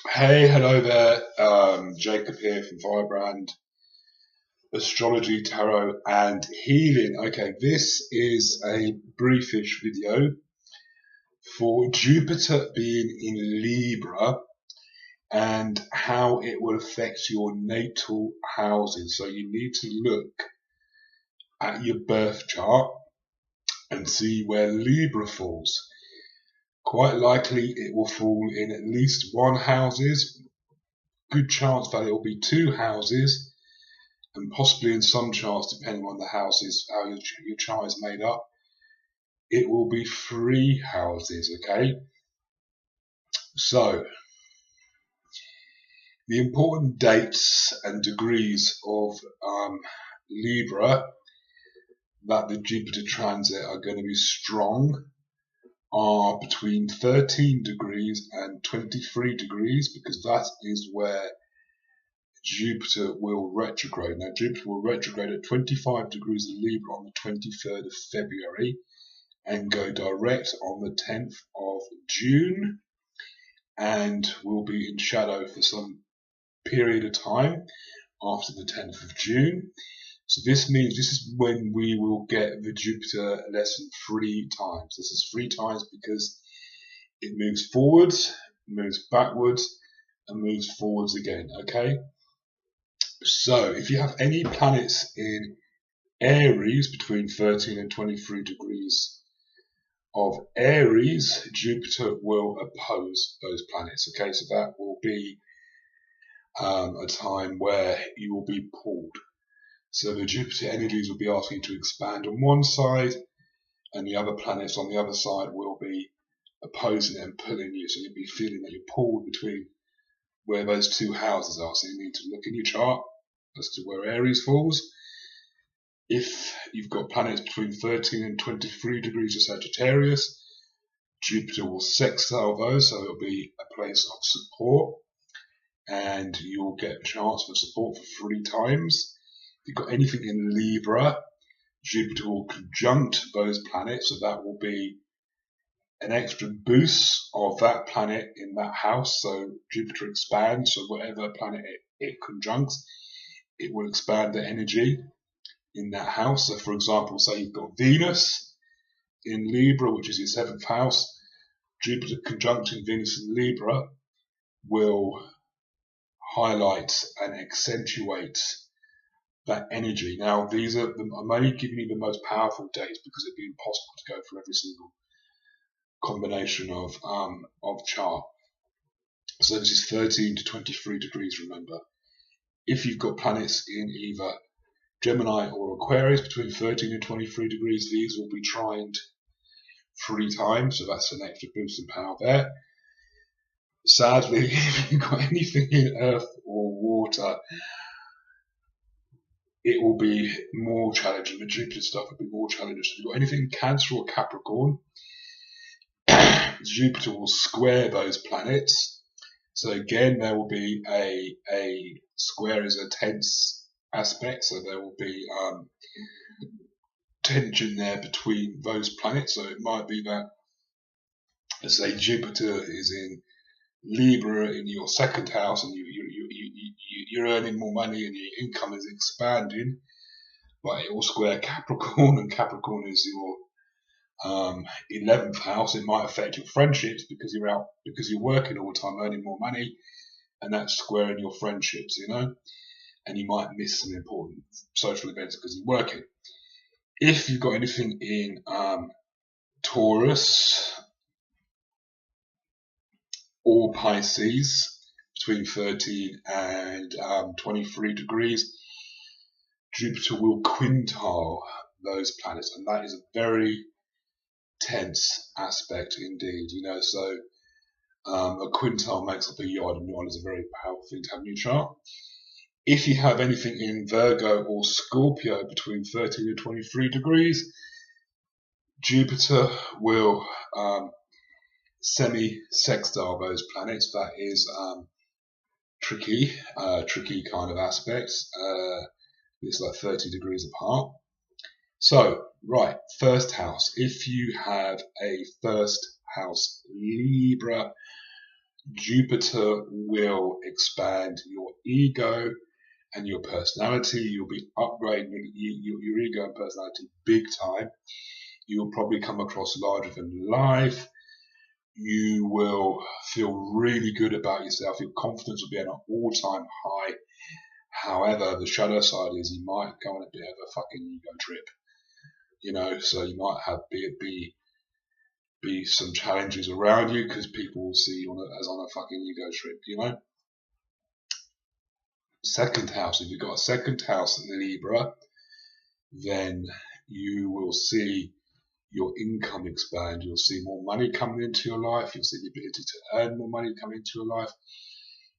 Hey, hello there. Jacob here from Firebrand Astrology, Tarot, and Healing. Okay, this is a briefish video for Jupiter being in Libra and how it will affect your natal houses. So you need to look at your birth chart and see where Libra falls. Quite likely it will fall in at least one houses. Good chance that it will be two houses, and possibly in some charts, depending on the houses, how your chart is made up, it will be three houses, okay? So, the important dates and degrees of Libra that the Jupiter transit are going to be strong are between 13 degrees and 23 degrees, because that is where Jupiter will retrograde. Now, Jupiter will retrograde at 25 degrees of Libra on the 23rd of February and go direct on the 10th of June, and will be in shadow for some period of time after the 10th of June. So this means this is when we will get the Jupiter lesson 3 times. This is 3 times because it moves forwards, moves backwards, and moves forwards again, okay? So if you have any planets in Aries between 13 and 23 degrees of Aries, Jupiter will oppose those planets. Okay, so that will be a time where you will be pulled. So the Jupiter energies will be asking you to expand on one side, and the other planets on the other side will be opposing and pulling you. So you'll be feeling that you're pulled between where those two houses are. So you need to look in your chart as to where Aries falls. If you've got planets between 13 and 23 degrees of Sagittarius, Jupiter will sextile those, so it'll be a place of support, and you'll get a chance for support for 3 times. If you've got anything in Libra, Jupiter will conjunct those planets, so that will be an extra boost of that planet in that house. So Jupiter expands, so whatever planet it conjuncts, it will expand the energy in that house. So for example, say you've got Venus in Libra, which is your 7th house. Jupiter conjuncting Venus in Libra will highlight and accentuate that energy. Now, I'm only giving you the most powerful dates because it'd be impossible to go through every single combination of chart. So this is 13 to 23 degrees, remember. If you've got planets in either Gemini or Aquarius between 13 and 23 degrees, these will be trined 3 times, so that's an extra boost in power there. Sadly, if you've got anything in Earth or water, it will be more challenging. The Jupiter stuff will be more challenging. So if you've got anything in Cancer or Capricorn, Jupiter will square those planets. So again, there will be a square is a tense aspect, so there will be tension there between those planets. So it might be that, let's say, Jupiter is in Libra in your 2nd house, and you're earning more money and your income is expanding, but it will square Capricorn, and Capricorn is your 11th house. It might affect your friendships because you're working all the time, earning more money, and that's squaring your friendships, and you might miss some important social events because you're working. If you've got anything in Taurus or Pisces between 13 and 23 degrees, Jupiter will quintile those planets, and that is a very tense aspect indeed, so a quintile makes up a yod, and yod is a very powerful thing to have in your chart. If you have anything in Virgo or Scorpio between 13 and 23 degrees, Jupiter will semi-sextile those planets. That is tricky kind of aspects. It's like 30 degrees apart. So, right, 1st house. If you have a 1st house Libra Jupiter will expand your ego and your personality. You'll be upgrading your ego and personality big time. You'll probably come across larger than life. You will feel really good about yourself. Your confidence will be at an all-time high. However, the shadow side is you might go on a bit of a fucking ego trip. So you might have be some challenges around you because people will see you as on a fucking ego trip. Second house, if you've got a second house in Libra, then you will see your income expand. You'll see more money coming into your life. You'll see the ability to earn more money coming into your life.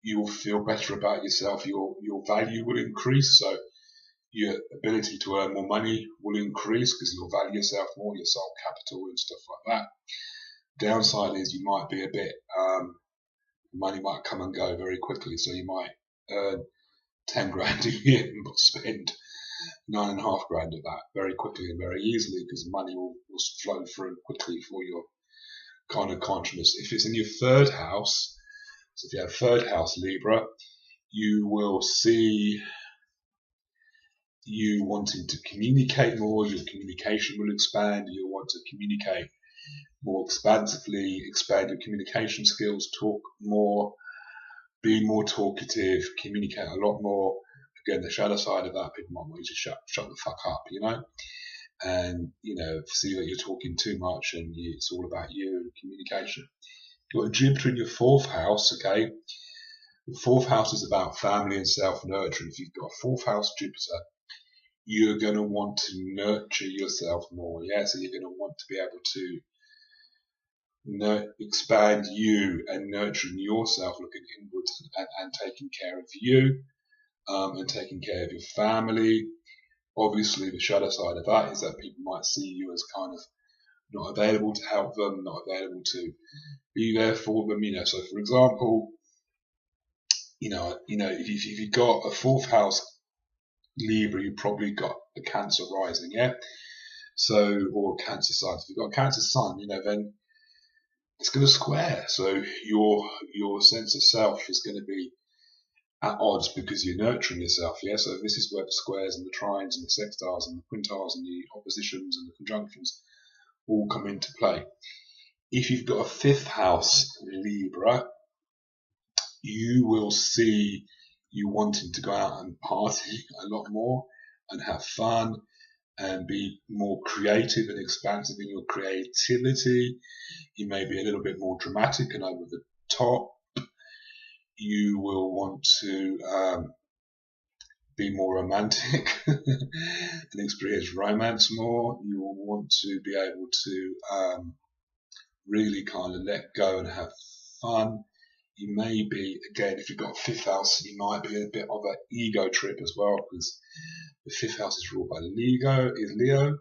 You will feel better about yourself. Your value will increase. So your ability to earn more money will increase because you'll value yourself more, your soul capital and stuff like that. Downside is you might be a bit, money might come and go very quickly. So you might earn 10 grand a year but spend 9.5 grand of that very quickly and very easily because money will flow through quickly for your kind of consciousness. If it's in your third house, so if you have third house Libra, you will see you wanting to communicate more, your communication will expand, you'll want to communicate more expansively, expand your communication skills, talk more, be more talkative, communicate a lot more. Again, the shadow side of that, people might want you to shut the fuck up, and see that you're talking too much and it's all about you and communication. You've got Jupiter in your fourth house, okay? The fourth house is about family and self-nurturing. If you've got a fourth house Jupiter, you're going to want to nurture yourself more, yeah? So you're going to want to be able to expand you and nurturing yourself, looking inwards and taking care of you, and taking care of your family. Obviously, the shadow side of that is that people might see you as kind of not available to help them, not available to be there for them. So for example, if you've got a fourth house Libra, you've probably got a Cancer rising, yeah. So, or Cancer sun. If you've got a Cancer sun, then it's going to square. So your sense of self is going to be at odds because you're nurturing yourself, yeah. So this is where the squares and the trines and the sextiles and the quintiles and the oppositions and the conjunctions all come into play. If you've got a fifth house Libra, you will see you wanting to go out and party a lot more and have fun and be more creative and expansive in your creativity. You may be a little bit more dramatic and over the top. You will want to be more romantic and experience romance more. You will want to be able to really kind of let go and have fun. You may be, again, if you've got a fifth house, you might be a bit of an ego trip as well because the fifth house is ruled by Leo.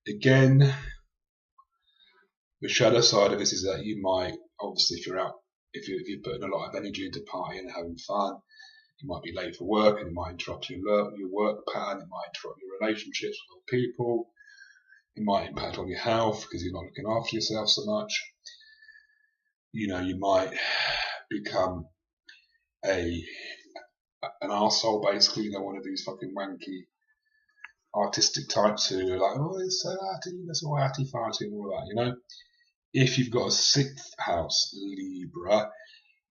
Again, the shadow side of this is that you might, obviously, if you're putting a lot of energy into partying and having fun, you might be late for work and it might interrupt your work pattern, it might interrupt your relationships with other people, it might impact on your health because you're not looking after yourself so much. You might become an arsehole, basically, one of these fucking wanky artistic types who are like, oh, it's so arty, that's all arty-farty and all that, If you've got a sixth house Libra,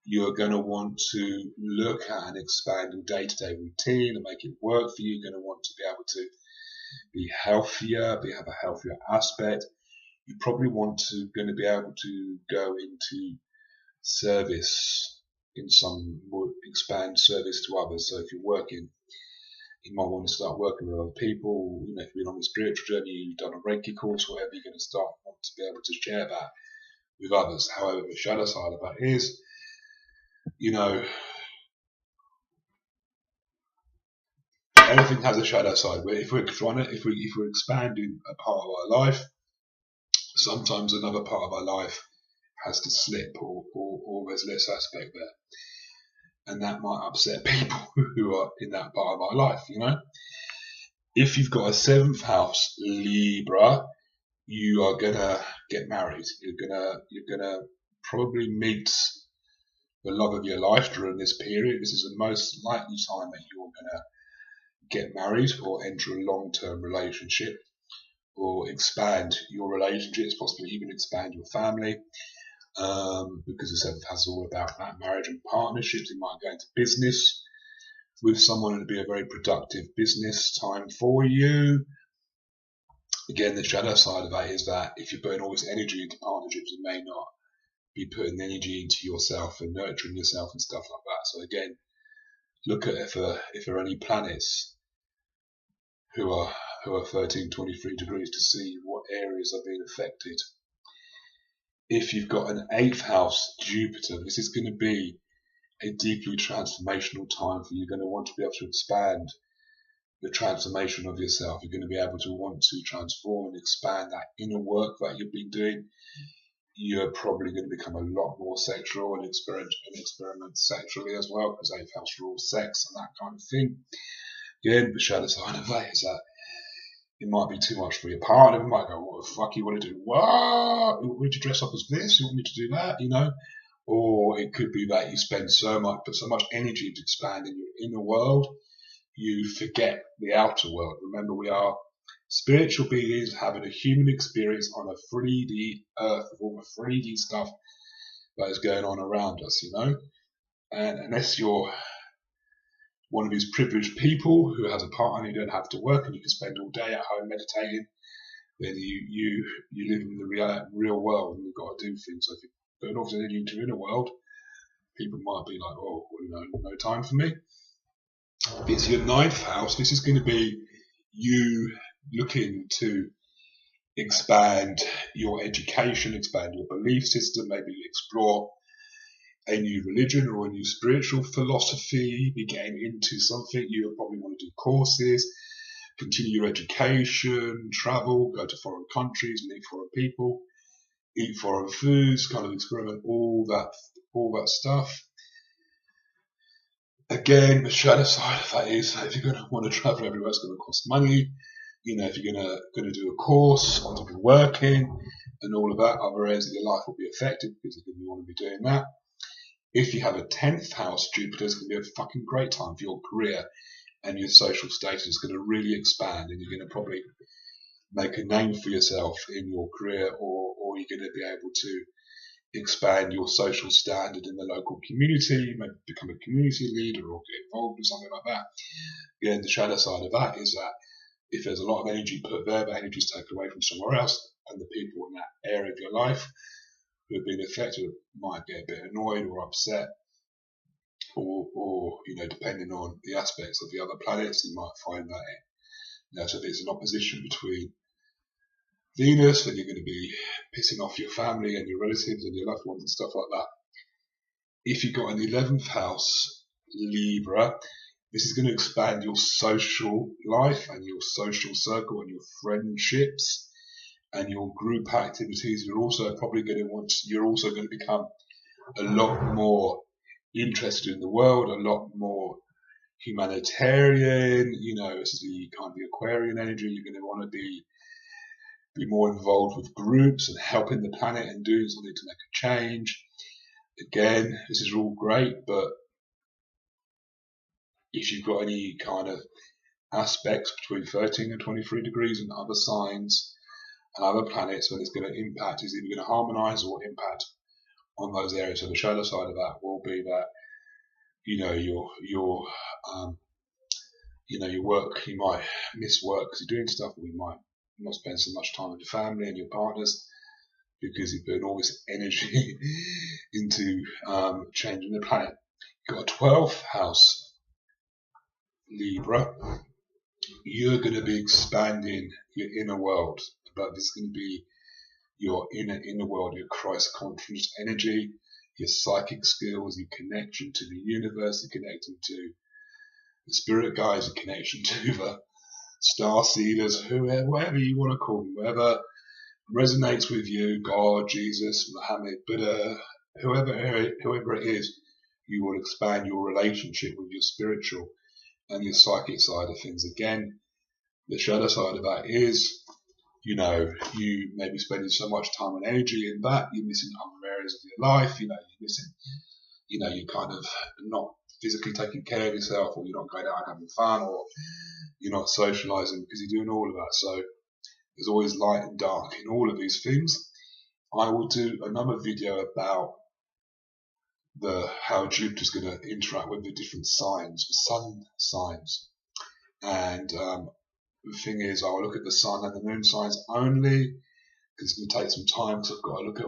you're going to want to look at and expand your day-to-day routine and make it work for you. You're going to want to be able to be healthier, have a healthier aspect. You probably going to be able to go into service in some expand service to others. So if you're working, you might want to start working with other people. If you've been on a spiritual journey, you've done a Reiki course, whatever, you're going to want to be able to share that with others. However, the shadow side of that is, everything has a shadow side. Where if we're expanding a part of our life, sometimes another part of our life has to slip, or there's less aspect there, and that might upset people who are in that part of our life. If you've got a seventh house Libra, you are gonna get married. You're gonna probably meet the love of your life during this period. This is the most likely time that you're going to get married or enter a long-term relationship or expand your relationships, possibly even expand your family, because the seventh house is all about that, marriage and partnerships. You might go into business with someone and it'll be a very productive business time for you. Again, the shadow side of that is that if you're putting all this energy into partnerships, you may not be putting energy into yourself and nurturing yourself and stuff like that. So again, look at if there are any planets who are 13, 23 degrees to see what areas are being affected. If you've got an 8th house Jupiter, this is going to be a deeply transformational time for you. You're going to want to be able to expand the transformation of yourself. You're going to be able to want to transform and expand that inner work that you've been doing. You're probably going to become a lot more sexual and experiment sexually as well, because 8th house rules sex and that kind of thing. Again, the shadow side of that is that it might be too much for your partner. It might go, what the fuck you want to do? What? You want me to dress up as this? You want me to do that? You know? Or it could be that you spend put so much energy to expand in your inner world, you forget the outer world. Remember, we are spiritual beings having a human experience on a 3D earth with all the 3D stuff that is going on around us, you know? And unless you're one of these privileged people who has a partner and you don't have to work and you can spend all day at home meditating, then you live in the real world and you've got to do things. So if you're going off into the inner world, people might be like, oh, well, no time for me. If it's your 9th house, this is going to be you looking to expand your education, expand your belief system, maybe explore a new religion or a new spiritual philosophy, be getting into something. You probably want to do courses, continue your education, travel, go to foreign countries, meet foreign people, eat foreign foods, kind of experiment all that stuff. Again, the shadow side of that is if you're going to want to travel everywhere, it's going to cost money. You know, if you're going to do a course on top of working and all of that, other areas of your life will be affected because you're going to want to be doing that. If you have a 10th house Jupiter, it's going to be a fucking great time for your career, and your social status is going to really expand, and you're going to probably make a name for yourself in your career, or you're going to be able to expand your social standard in the local community, maybe become a community leader or get involved in something like that. Again, the shadow side of that is that if there's a lot of energy put there, that energy is taken away from somewhere else, and the people in that area of your life who have been affected might get a bit annoyed or upset, or you know, depending on the aspects of the other planets, you might find that so there's an opposition between Venus, then you're going to be pissing off your family and your relatives and your loved ones and stuff like that. If you've got an 11th house Libra, this is going to expand your social life and your social circle and your friendships and your group activities. You're also going to become a lot more interested in the world, a lot more humanitarian. You know, this is the kind of the Aquarian energy. You're going to want to be more involved with groups and helping the planet and doing something to make a change. Again, this is all great, but if you've got any kind of aspects between 13 and 23 degrees and other signs and other planets, when it's going to impact, is either going to harmonize or impact on those areas. So the shadow side of that will be that, you know, your work, you might miss work because you're doing stuff, or you might not spend so much time with your family and your partners because you put all this energy into changing the planet. You've got a 12th house Libra. You're going to be expanding your inner world, but this is going to be your inner world, your Christ conscious energy, your psychic skills, your connection to the universe, your connection to the spirit guides, your connection to the star seeders, whoever you want to call them, whoever resonates with you, God, Jesus, Muhammad, Buddha, whoever it is, you will expand your relationship with your spiritual and your psychic side of things. Again, the shadow side of that is, you know, you may be spending so much time and energy in that, you're missing other areas of your life, you know, you're missing you're kind of not physically taking care of yourself, or you're not going out and having fun, or you're not socializing because you're doing all of that. So there's always light and dark in all of these things. I will do another video about how Jupiter's going to interact with the different signs, the sun signs. And the thing is, I'll look at the sun and the moon signs only, because it's going to take some time, because I've got to look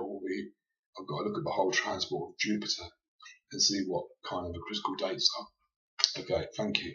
at the whole transport of Jupiter and see what kind of the critical dates are. Okay, thank you.